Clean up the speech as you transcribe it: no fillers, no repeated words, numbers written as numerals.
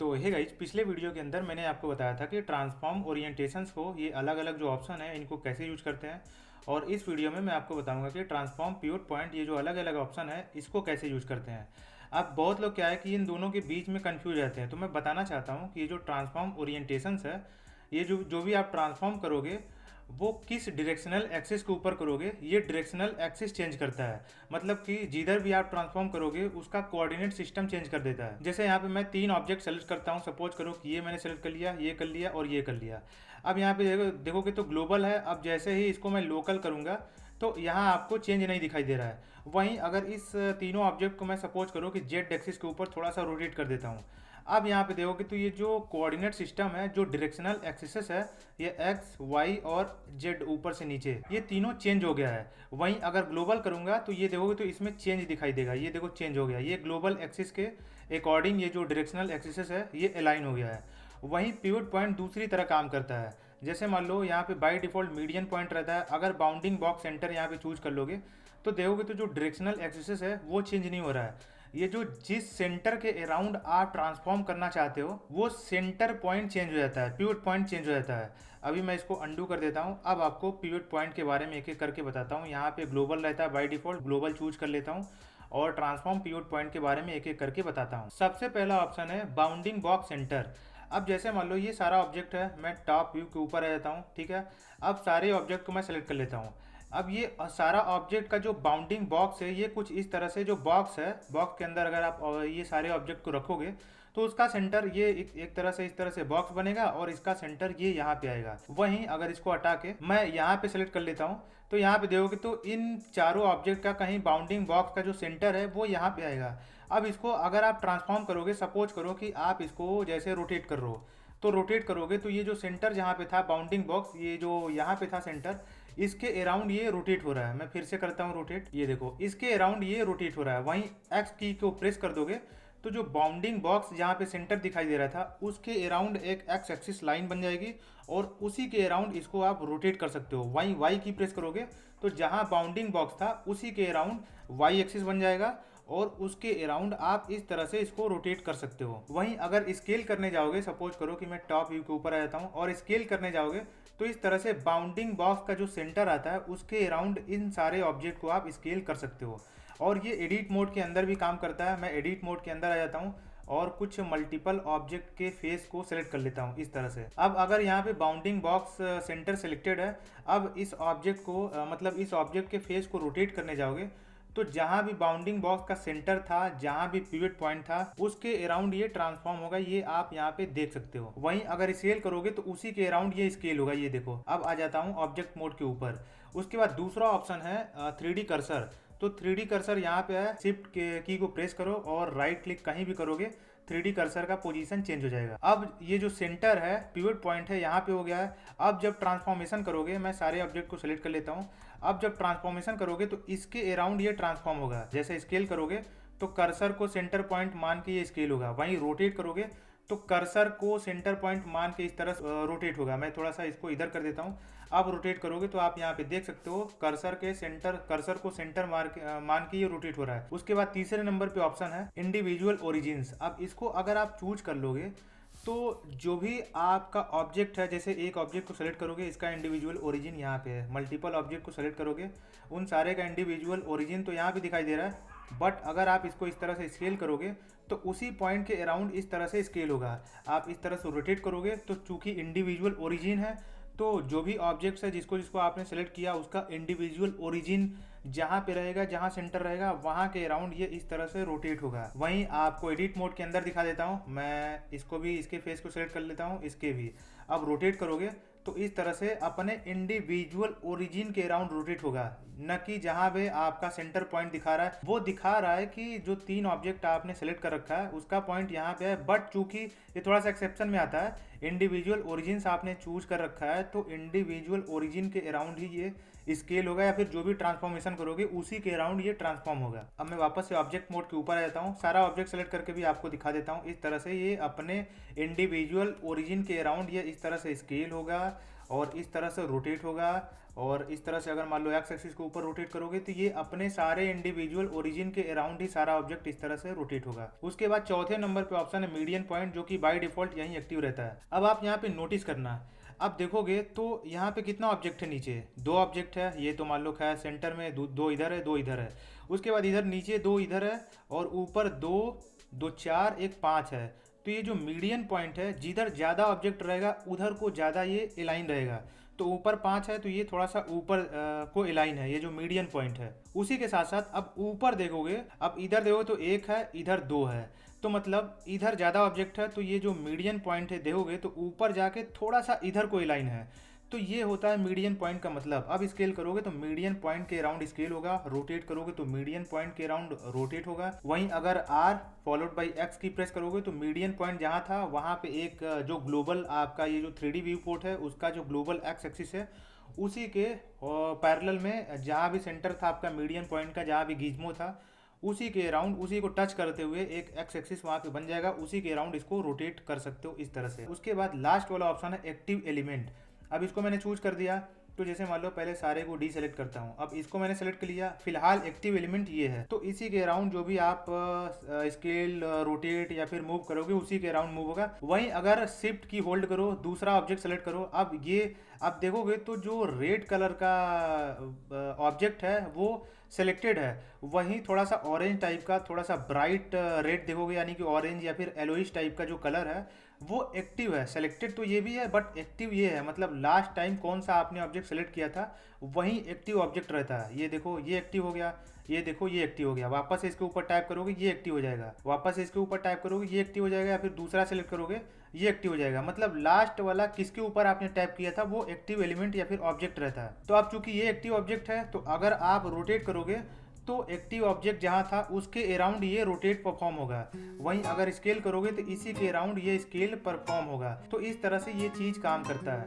तो hey guys, पिछले video के अंदर मैंने आपको बताया था कि ट्रांसफॉर्म ओरिएंटेशंस को ये अलग अलग जो ऑप्शन है इनको कैसे यूज करते हैं। और इस वीडियो में मैं आपको बताऊंगा कि ट्रांसफॉर्म पिवट पॉइंट ये जो अलग अलग ऑप्शन है इसको कैसे यूज करते हैं। अब बहुत लोग क्या है कि इन दोनों के बीच में कंफ्यूज रहते हैं, तो मैं बताना चाहता हूँ कि ये जो ट्रांसफॉर्म ओरिएंटेशंस है, ये जो जो भी आप ट्रांसफॉर्म करोगे वो किस डायरेक्शनल एक्सिस के ऊपर करोगे, ये डायरेक्शनल एक्सिस चेंज करता है। मतलब कि जिधर भी आप ट्रांसफॉर्म करोगे उसका कोऑर्डिनेट सिस्टम चेंज कर देता है। जैसे यहाँ पे मैं तीन ऑब्जेक्ट सेलेक्ट करता हूँ, सपोज करो कि ये मैंने सेलेक्ट कर लिया, ये कर लिया और ये कर लिया। अब यहाँ पे देखोगे तो ग्लोबल है। अब जैसे ही इसको मैं लोकल करूँगा तो यहाँ आपको चेंज नहीं दिखाई दे रहा है। वहीं अगर इस तीनों ऑब्जेक्ट को मैं सपोज करो कि जेड एक्सिस के ऊपर थोड़ा सा रोटेट कर देता हूँ, अब यहाँ पे देखोगे तो ये जो कोऑर्डिनेट सिस्टम है, जो डायरेक्शनल एक्सिस है, ये एक्स वाई और जेड ऊपर से नीचे ये तीनों चेंज हो गया है। वहीं अगर ग्लोबल करूंगा तो ये देखोगे तो इसमें चेंज दिखाई देगा। ये देखो चेंज हो गया, ये ग्लोबल एक्सिस के अकॉर्डिंग ये जो डायरेक्शनल एक्सिस है ये अलाइन हो गया है। वहीं पिवट पॉइंट दूसरी तरह काम करता है। जैसे मान लो यहाँ पे बाय डिफॉल्ट मीडियन पॉइंट रहता है, अगर बाउंडिंग बॉक्स सेंटर यहाँ पे चूज कर लोगे तो देखोगे तो जो डायरेक्शनल एक्सिस है वो चेंज नहीं हो रहा है। ये जो जिस सेंटर के अराउंड आप ट्रांसफॉर्म करना चाहते हो वो सेंटर पॉइंट चेंज हो जाता है, पिवट पॉइंट चेंज हो जाता है। अभी मैं इसको अंडू कर देता हूँ। अब आपको पिवट पॉइंट के बारे में एक एक करके बताता हूँ। यहाँ पे ग्लोबल रहता है, बाय डिफॉल्ट ग्लोबल चूज कर लेता हूँ और ट्रांसफॉर्म पिवट पॉइंट के बारे में एक एक करके बताता हूँ। सबसे पहला ऑप्शन है बाउंडिंग बॉक्स सेंटर। अब जैसे मान लो ये सारा ऑब्जेक्ट है, मैं टॉप व्यू के ऊपर आ जाता हूँ, ठीक है। अब सारे ऑब्जेक्ट को मैं सेलेक्ट कर लेता हूँ। अब ये सारा ऑब्जेक्ट का जो बाउंडिंग बॉक्स है ये कुछ इस तरह से, जो बॉक्स है बॉक्स के अंदर अगर आप ये सारे ऑब्जेक्ट को रखोगे तो उसका सेंटर ये एक तरह से, इस तरह से बॉक्स बनेगा और इसका सेंटर ये यहाँ पे आएगा। वहीं अगर इसको हटा के मैं यहाँ पे सेलेक्ट कर लेता हूँ तो यहाँ पे देखोगे तो इन चारों ऑब्जेक्ट का कहीं बाउंडिंग बॉक्स का जो सेंटर है वो यहाँ पे आएगा। अब इसको अगर आप ट्रांसफॉर्म करोगे, सपोज करो कि आप इसको जैसे रोटेट कर रहे हो, तो रोटेट करोगे तो ये जो सेंटर जहाँ पे था बाउंडिंग बॉक्स, ये जो यहाँ पे था सेंटर, इसके अराउंड ये रोटेट हो रहा है। मैं फिर से करता हूँ रोटेट, ये देखो इसके अराउंड ये रोटेट हो रहा है। वहीं एक्स की को प्रेस कर दोगे तो जो बाउंडिंग बॉक्स जहाँ पे सेंटर दिखाई दे रहा था उसके अराउंड एक एक्स एक्सिस लाइन बन जाएगी और उसी के अराउंड इसको आप रोटेट कर सकते हो। वहीं वाई की प्रेस करोगे तो जहाँ बाउंडिंग बॉक्स था उसी के अराउंड वाई एक्सिस बन जाएगा और उसके अराउंड आप इस तरह से इसको रोटेट कर सकते हो। वहीं अगर स्केल करने जाओगे, सपोज करो कि मैं टॉप व्यू के ऊपर आ जाता हूँ और स्केल करने जाओगे तो इस तरह से बाउंडिंग बॉक्स का जो सेंटर आता है उसके अराउंड इन सारे ऑब्जेक्ट को आप स्केल कर सकते हो। और ये एडिट मोड के अंदर भी काम करता है। मैं एडिट मोड के अंदर आ जाता हूँ और कुछ मल्टीपल ऑब्जेक्ट के फेस को सिलेक्ट कर लेता हूँ इस तरह से। अब अगर यहाँ पे बाउंडिंग बॉक्स सेंटर सेलेक्टेड है, अब इस ऑब्जेक्ट को मतलब इस ऑब्जेक्ट के फेस को रोटेट करने जाओगे तो जहां भी बाउंडिंग बॉक्स का सेंटर था, जहां भी पिवट पॉइंट था, उसके अराउंड ये ट्रांसफॉर्म होगा। ये आप यहाँ पे देख सकते हो। वहीं अगर स्केल करोगे तो उसी के अराउंड ये स्केल होगा। ये देखो, अब आ जाता हूँ ऑब्जेक्ट मोड के ऊपर। उसके बाद दूसरा ऑप्शन है 3D कर्सर। तो 3D कर्सर यहाँ पे है, शिफ्ट के की को प्रेस करो और राइट क्लिक कहीं भी करोगे 3D कर्सर का पोजीशन चेंज हो जाएगा। अब ये जो सेंटर है, पिवट पॉइंट है, यहाँ पे हो गया है। अब जब ट्रांसफॉर्मेशन करोगे, मैं सारे ऑब्जेक्ट को सिलेक्ट कर लेता हूँ। अब जब ट्रांसफॉर्मेशन करोगे तो इसके अराउंड ये ट्रांसफॉर्म होगा। जैसे स्केल करोगे तो कर्सर को सेंटर पॉइंट मान के ये स्केल होगा। वहीं रोटेट करोगे तो कर्सर को सेंटर पॉइंट मान के इस तरह रोटेट होगा। मैं थोड़ा सा इसको इधर कर देता हूँ। अब रोटेट करोगे तो आप यहाँ पे देख सकते हो कर्सर के सेंटर, कर्सर को सेंटर मान के ये रोटेट हो रहा है। उसके बाद तीसरे नंबर पे ऑप्शन है इंडिविजुअल ओरिजिन्स। अब इसको अगर आप चूज कर लोगे तो जो भी आपका ऑब्जेक्ट है, जैसे एक ऑब्जेक्ट को सेलेक्ट करोगे, इसका इंडिविजुअल ओरिजिन यहाँ पे है। मल्टीपल ऑब्जेक्ट को सेलेक्ट करोगे, उन सारे का इंडिविजुअल ओरिजिन तो यहाँ भी दिखाई दे रहा है। बट अगर आप इसको इस तरह से स्केल करोगे तो उसी पॉइंट के अराउंड इस तरह से स्केल होगा। आप इस तरह से रोटेट करोगे तो चूंकि इंडिविजुअल ओरिजिन है तो जो भी ऑब्जेक्ट्स है जिसको जिसको आपने सेलेक्ट किया उसका इंडिविजुअल ओरिजिन जहाँ पे रहेगा, जहाँ सेंटर रहेगा, वहाँ के अराउंड ये इस तरह से रोटेट होगा। वहीं आपको एडिट मोड के अंदर दिखा देता हूँ। मैं इसको भी, इसके फेस को सेलेक्ट कर लेता हूँ, इसके भी। अब रोटेट करोगे तो इस तरह से अपने इंडिविजुअल ओरिजिन के अराउंड रोटेट होगा, न कि जहां पे आपका सेंटर पॉइंट दिखा रहा है। वो दिखा रहा है कि जो तीन ऑब्जेक्ट आपने सेलेक्ट कर रखा है उसका पॉइंट यहाँ पे है। बट चूंकि ये थोड़ा सा एक्सेप्शन में आता है, इंडिविजुअल ओरिजिन आपने चूज कर रखा है तो इंडिविजुअल ओरिजिन के अराउंड ही ये स्केल होगा, या फिर जो भी ट्रांसफॉर्मेशन करोगे उसी के अराउंड ये ट्रांसफॉर्म होगा। अब मैं वापस से ऑब्जेक्ट मोड के ऊपर आ जाता हूँ, सारा ऑब्जेक्ट सेलेक्ट करके भी आपको दिखा देता हूँ। इस तरह से ये अपने इंडिविजुअल ओरिजिन के अराउंड ये इस तरह से स्केल होगा और इस तरह से रोटेट होगा। और इस तरह से अगर मान लो एक्स एक्सिस के ऊपर रोटेट करोगे तो ये अपने सारे इंडिविजुअल ओरिजिन के अराउंड ही सारा ऑब्जेक्ट इस तरह से रोटेट होगा। उसके बाद चौथे नंबर पे ऑप्शन है मीडियन पॉइंट, जो कि बाय डिफॉल्ट यहीं एक्टिव रहता है। अब आप यहाँ पे नोटिस करना, अब देखोगे तो यहाँ पे कितना ऑब्जेक्ट है, नीचे दो ऑब्जेक्ट है। ये तो मान लो खैर सेंटर में दो इधर है, दो इधर है। उसके बाद इधर नीचे दो इधर है, और ऊपर दो, दो चार, एक पाँच है। तो ये जो मीडियन पॉइंट है, जिधर ज़्यादा ऑब्जेक्ट रहेगा उधर को ज़्यादा ये अलाइन रहेगा। तो ऊपर पाँच है तो ये थोड़ा सा ऊपर को अलाइन है, ये जो मीडियन पॉइंट है। उसी के साथ साथ अब ऊपर देखोगे, अब इधर देखोगे तो एक है, इधर दो है। तो मतलब इधर ज़्यादा ऑब्जेक्ट है, तो ये जो मीडियन पॉइंट है देखोगे तो ऊपर जाके थोड़ा सा इधर कोई लाइन है। तो ये होता है मीडियन पॉइंट का मतलब। अब स्केल करोगे तो मीडियन पॉइंट के अराउंड स्केल होगा, रोटेट करोगे तो मीडियन पॉइंट के अराउंड रोटेट होगा। वहीं अगर आर फॉलोड बाई एक्स की प्रेस करोगे तो मीडियन पॉइंट जहाँ था वहाँ पे एक जो ग्लोबल आपका ये जो 3D व्यू पोर्ट है उसका जो ग्लोबल एक्स एक्सिस है उसी के पैरेलल में जहाँ भी सेंटर था आपका मीडियन पॉइंट का, जहाँ भी गिज्मो था उसी के अराउंड, उसी को टच करते हुए एक एक्स एक्सिस वहाँ पे बन जाएगा। उसी के अराउंड इसको रोटेट कर सकते हो इस तरह से। उसके बाद लास्ट वाला ऑप्शन है एक्टिव एलिमेंट। अब इसको मैंने चूज कर दिया, तो जैसे मान लो पहले सारे को डी सेलेक्ट करता हूँ, अब इसको मैंने सेलेक्ट कर लिया। फिलहाल एक्टिव एलिमेंट ये है, तो इसी के अराउंड जो भी आप स्केल रोटेट या फिर मूव करोगे उसी के अराउंड मूव होगा। वहीं अगर शिफ्ट की होल्ड करो, दूसरा ऑब्जेक्ट सेलेक्ट करो, अब ये आप देखोगे तो जो रेड कलर का ऑब्जेक्ट है वो सेलेक्टेड है। वहीं थोड़ा सा ऑरेंज टाइप का, थोड़ा सा ब्राइट रेड देखोगे, यानी कि ऑरेंज या फिर येलोइश टाइप का जो कलर है वो एक्टिव है। सेलेक्टेड तो ये भी है बट एक्टिव ये है, मतलब लास्ट टाइम कौन सा आपने ऑब्जेक्ट सेलेक्ट किया था वही एक्टिव ऑब्जेक्ट रहता है। ये देखो ये एक्टिव हो गया, ये देखो ये एक्टिव हो गया। वापस से इसके ऊपर टाइप करोगे ये एक्टिव हो जाएगा, वापस से इसके ऊपर टाइप करोगे ये एक्टिव हो जाएगा, या फिर दूसरा सेलेक्ट करोगे ये एक्टिव हो जाएगा। मतलब लास्ट वाला किसके ऊपर आपने टैप किया था वो एक्टिव एलिमेंट या फिर ऑब्जेक्ट रहता है। तो अब चूंकि ये एक्टिव ऑब्जेक्ट है तो अगर आप रोटेट करोगे तो एक्टिव ऑब्जेक्ट जहाँ था उसके अराउंड ये रोटेट परफॉर्म होगा। वहीं अगर स्केल करोगे तो इसी के अराउंड ये स्केल परफॉर्म होगा। तो इस तरह से ये चीज़ काम करता है।